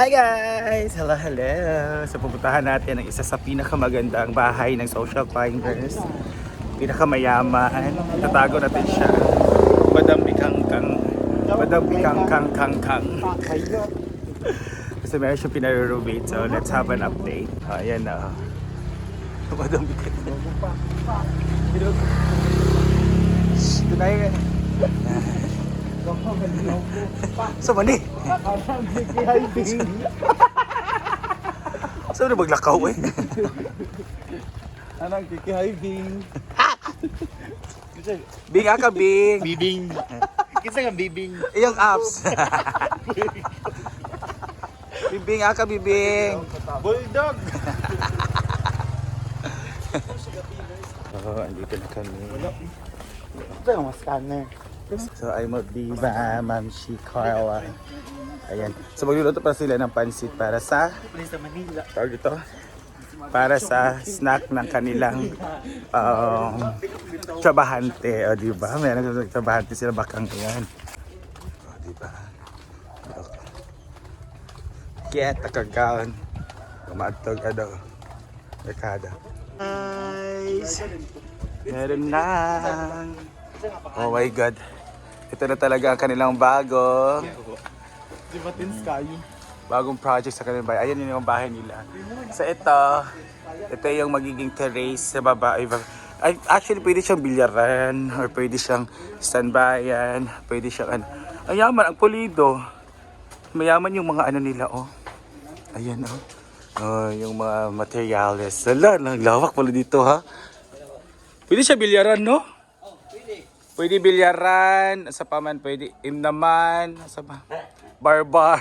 Hi guys! Hello, hello! So pupuntahan natin ang isa sa pinakamagandang bahay ng social climbers. Pinakamayaman. Tatago natin siya. Madam Bikangkang. Madam Bikangkang. Kasi meron siyang pinare-renovate. So let's have an update. Ayan na. Madam Bikangkang. Tunay. So mani. So na maglakaw eh. Anang kiki-hiving. Bing ka Bing. Bibing. Kinsa nga bibing? Iyong apps. Bibing ka Bibing. Bulldog. Oh, andito na kami. Ito yung mas scanner. So I'm with Diva, Ma'am Shi, Carla. Ayan. So magluluto pa sila ng pansit para sa Place sa Manila. tawag ito, para sa snack ng kanilang trabahante. O diba? Meron trabahante sila bakang yan. O diba? Kaya takagaon. Kumatog ano. Merkada. Guys! Meron na. Oh my God. Ito na talaga ang kanilang bago. Di ba tins kayo? Bagong project sa kanilang bahay. Ayan yung bahay nila. So ito yung magiging terrace sa baba. Ay, actually, pwede siyang bilyaran or pwede siyang standbyan. Pwede siyang ano. Ang yaman, ang pulido. Mayaman yung mga ano nila, oh. Ayan, oh. Oh, yung mga materials. Sala, naglawak pala dito, ha? Pwede siya bilyaran, no? Pwede bilyaran, sa paman pwede imnaman, sa bar.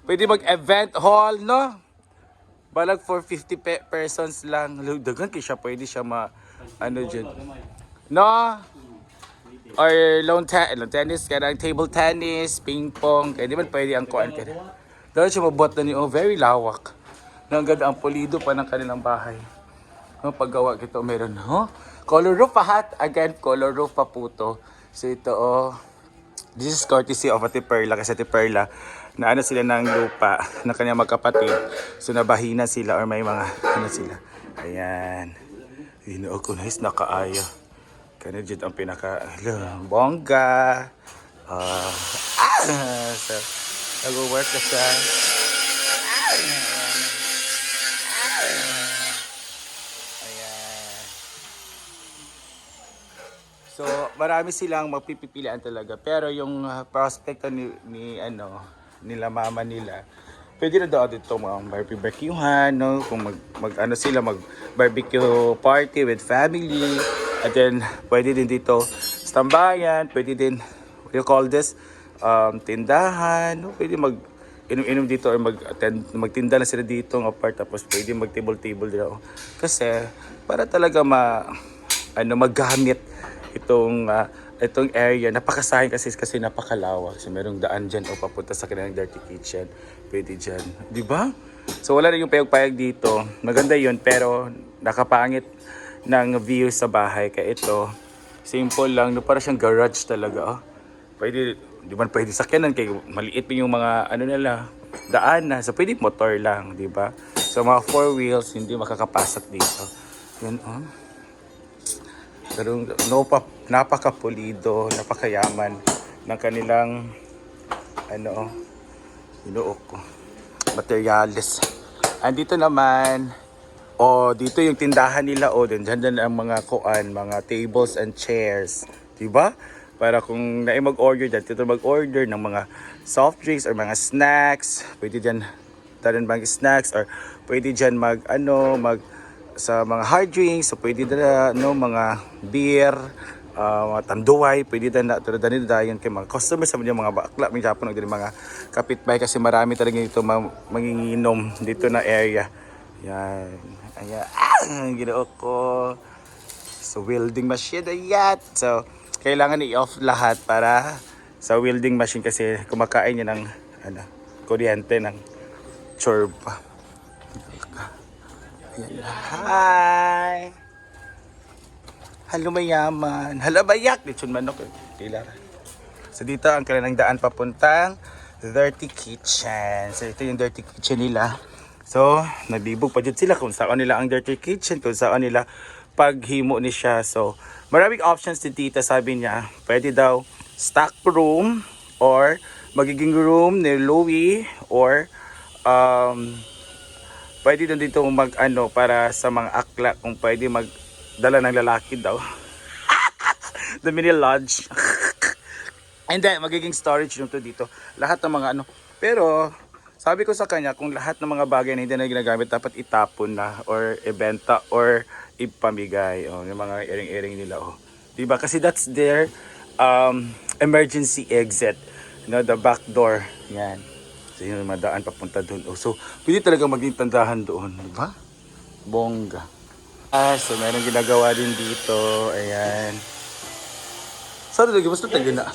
Pwede mag-event hall, no? Balag for 50 persons lang. Dagan kaya siya, pwede siya ano dyan. No? Or lawn tennis, kadang table tennis, ping pong, kaya di man pwede ang kuan kaya. Dagan siya mabot na niyo, very lawak. Nanggad ang pulido pa ng kanilang bahay. No, paggawa kito meron, no? Color roof pa hat. Again, color roof pa po to. So ito, oh. This is courtesy of Ate Perla. Kasi Ate Perla, na ano sila ng lupa ng kanyang magkapatid. So nabahina sila or may mga ano sila. Ayan. Ginoo ko nice nakaaya. Kanya dyan ang pinaka bongga. So, nag-work ka siya. So, marami silang magpipilian talaga. Pero yung prospect nila mama nila, pwede na daw dito mga barbecuehan, no? Kung mag sila, mag-barbecue party with family. And then, pwede din dito tambayan, pwede din, what you call this, tindahan, no? Pwede inom-inom dito or magtinda na sila dito ng apart, tapos pwede mag-table daw. Kasi, para talaga maggamit itong area. Napakasahin kasi napakalawak. So merong daan dyan o papunta sa kanilang dirty kitchen. Pwede dyan. Di ba? So wala na yung payag-payag dito. Maganda yun pero nakapangit ng view sa bahay. Kaya ito, simple lang. No, para siyang garage talaga. Oh. Pwede, di ba pwede sakyanan kaya maliit yung mga nila, daan na. So pwede motor lang. Di ba? So mga 4 wheels hindi makakapasok dito. Yan oh. Pero napakapulido, napakayaman ng kanilang materials. Andito naman, dito yung tindahan nila, dyan ang mga mga tables and chairs, 'di ba? Para kung mag-order dyan, dito mag-order ng mga soft drinks or mga snacks, pwede dyan tarin mga snacks or pwede dyan sa mga hard drinks, so pwede na mga beer, mga tanduay, pwede na dayon kay mga customers sa mga bakla, mga Japon, mga kapitbahay kasi marami talaga dito manginginom dito na area. Yan. Ayan. Ginoo ko. So welding machine ayat. So kailangan i-off lahat para sa welding machine kasi kumakain niya ng kuryente ng chorb. Hi! Halo mayaman. Hala bayak! Lechon manok. Tila. So dito ang kanilang daan papuntang dirty kitchen. So ito yung dirty kitchen nila. So, naglibog pa dyan sila kung saan nila ang dirty kitchen, kung saan nila paghimo ni siya. So, maraming options ni tita, sabi niya. Pwede daw stock room or magiging room ni Louie or pwede doon dito mag ano para sa mga akla kung pwede magdala ng lalaki daw. The mini lodge. And then, magiging storage room to dito. Lahat ng mga ano. Pero, sabi ko sa kanya, kung lahat ng mga bagay na hindi na ginagamit, dapat itapon na or ibenta or ipamigay. Oh, yung mga iring-iring nila. Oh. Diba? Kasi that's their emergency exit. You know, the back door. Yan. So, yun yung madaan papunta doon. Oh, so, pwede talaga maging tandahan doon. Diba? Bongga. So, meron ginagawa din dito. Ayan. Saan lagi? Basta tayo na.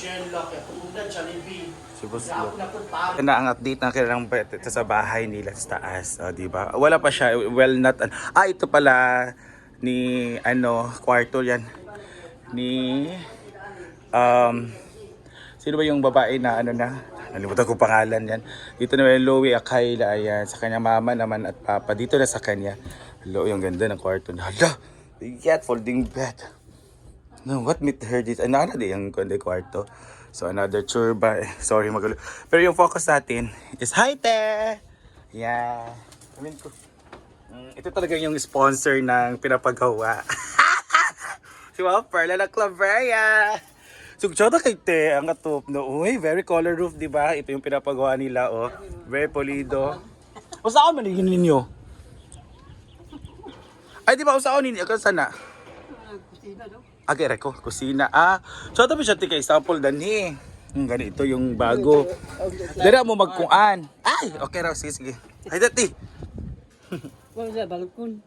Si Boss Lo. Na ang update na kailangan pa sa bahay nila sa taas. Diba? Wala pa siya. Well, not... ito pala ni... kwarto yan. Ni... sino ba yung babae na nalimutan ko pangalan yan. Dito naman yung Louie Akayla. Ayan. Sa kanya mama naman at papa. Dito na sa kanya. Hello, yung ganda ng kwarto. Hala! Yet, folding bed. No, what meet her dito? Ano di yung kundi kwarto. So, another churba. Sorry, magulo. Pero yung focus natin is, hi, te! Yeah. Ko. Ito talaga yung sponsor ng pinapagawa. Si Wow Perla na Claveria. So, tsota kay te, ang katop. No, uy, very color roof, di ba? Ito yung pinapagawa nila, oh. Very polido. O saan man yun ninyo? Ay, di ba? O saan ninyo? Sana? Okay, reko, kusina. So ito pa siya tika example dani. Ganito yung bago. Dara mo magkuan. Ay, okay raw, sige. Ay dati. Wala balkon.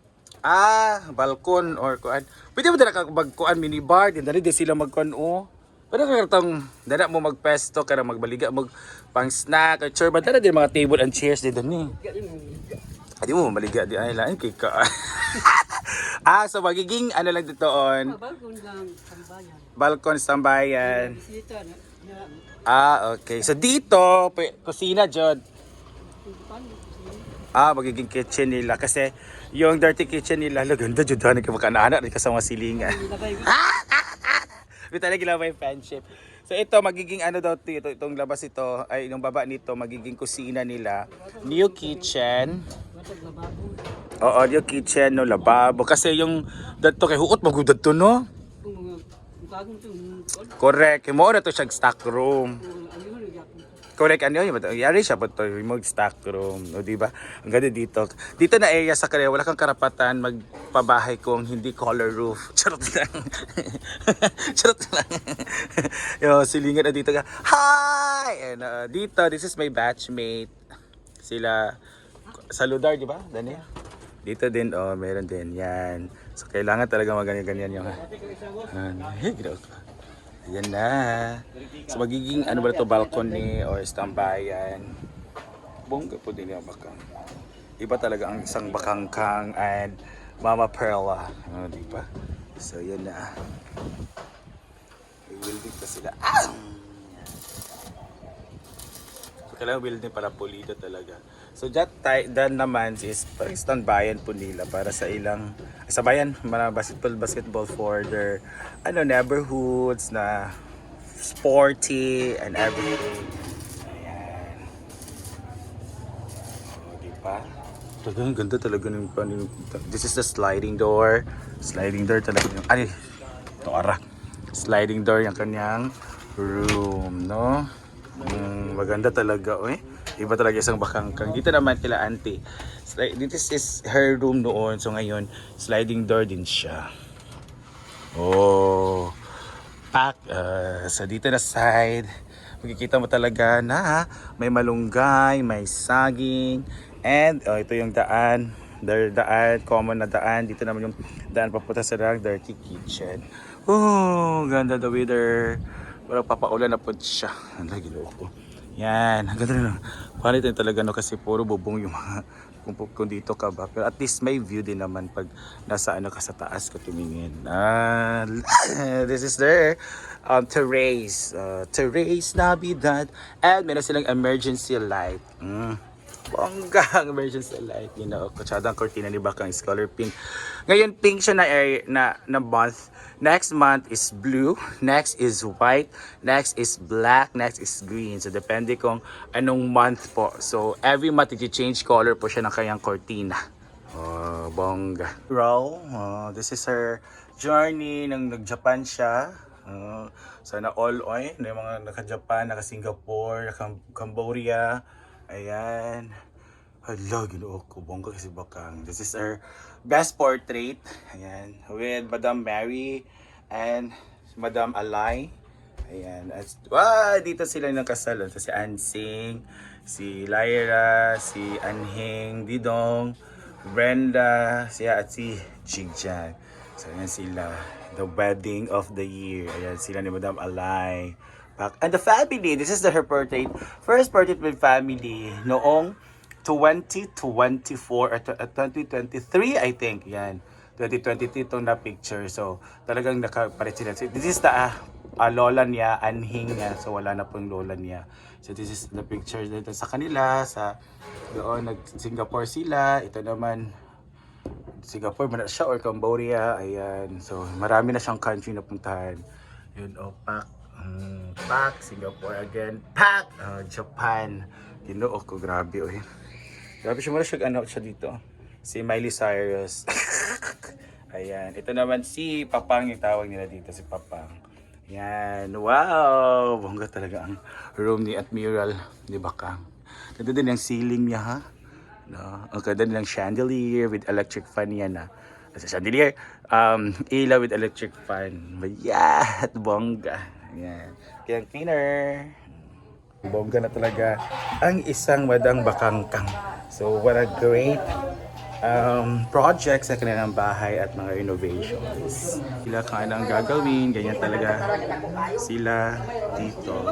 Balkon or kuan. Pwede mo dara ka magkuan minibar, din dali di sila magkuan o. Pero kartong dara mo magpesto kara magbaliga mag pang snack or churba dara din mga table and chairs din dani. Di mo maliga di ay lain kay ka. So magiging lang dito on. Balkon lang tambayan. Balkon tambayan. Bisita na. Okay. So dito, kusina jud. Magiging kitchen nila kasi yung dirty kitchen nila, ganda jud na kay makanaana rin kasama silingan. May talaga gila may friendship. So ito magiging daw itong labas ito ay yung baba nito magiging kusina nila. New kitchen. Oo, yung kitchen, no, lababo. Kasi yung dato kay huot magudad to, no? Correct. Mo na to siya stock room. Correct, yun? Yari siya ba to? Yung stock room, no, diba? Ang ganda dito. Dito na area sa Korea, wala kang karapatan magpabahay kung hindi color roof. Charot lang. Charot lang. Yung silingan na dito ka. Hi! And dito, this is my batchmate. Sila... Saludar, di ba? Dani? Dito din, meron din. Yan. So, kailangan talaga maganyan-ganyan yung... Yan na. So, magiging, ba ito, balcony or stambayan. Bongga po din yung bakang. Iba talaga ang isang bakangkang and Mama Perla. Di ba? So, yan na. Building pa sila. So, kailangan building para pulido talaga. So that naman is standbayan po nila para sa ilang sa bayan mga basketball for their neighborhoods na sporty and everything. Ayan. Diba? Talagang ganda talaga ng this is the sliding door. Sliding door talaga yung sliding door yung kanyang room, no? Maganda talaga, Iba talaga isang bakangkang. Dito naman kila auntie. This is her room noon. So ngayon, sliding door din siya. Pack. So dito na side. Makikita mo talaga na may malunggay, may saging. And ito yung daan. Daan, common na daan. Dito naman yung daan papunta sa dirty kitchen. Ganda the weather. Walang papaulan na po siya. Ang lagi ko. Yan, ang ganda na. Paano ito talaga no kasi puro bubong yung mga kung dito ka ba. Pero at least may view din naman pag nasa ano ka sa taas ka tumingin. This is their terrace. Terrace Navidad. And meron silang emergency light. Bonggang emergency light, you know, kutsadang cortina ni Bakang is color pink. Ngayon pink siya na month. Next month is blue, next is white, next is black, next is green. So depende kung anong month po. So every month i-change color po siya ng kanyang cortina. Oh, bongga. This is her journey nang nag-Japan siya. Sana all oy, na yung mga naka-Japan, naka-Singapore, naka-Cambodia. Ayan. Hala, ginoo ko. Bongga kasi Bakang. This is our best portrait. Ayan. With Madam Mary and Madam Alay. Ayan. Dito sila nakasal. So, si Ansing, si Lyra, si Anhing, Didong, Brenda, siya at si Jigjan. So, ayan sila. The wedding of the year. Ayan sila ni Madam Alay. And the family, this is her portrait. First portrait with family noong 2024 or 2023 I think. Yan. 2023 itong na picture. So talagang nakapalit sila. This is the lola niya, Anhing niya. So wala na pong lola niya. So this is the picture dito sa kanila. Sa doon nag-Singapore sila. Ito naman Singapore man siya or Cambodia. Ayan. So marami na siyang country na puntahan. Yun, Pak, Singapore again, Pak, Japan. Ginoo ko, grabe oy. Grabe siya muna siya dito. Si Miley Cyrus. Ayan, ito naman si Papang yung tawag nila dito, si Papang. Yan, wow! Bongga talaga ang room ni Admiral ni Bakang. Ganda din yung ceiling niya ha. No, ang ganda din ng chandelier with electric fan yan ha. Sa chandelier, ilaw with electric fan. Bayat, bongga. Ayan. Kaya cleaner. Bongga na talaga ang isang Madang Bakangkang. So what a great project sa kanilang bahay at mga renovations. Sila kung anong gagawin, ganyan talaga sila dito.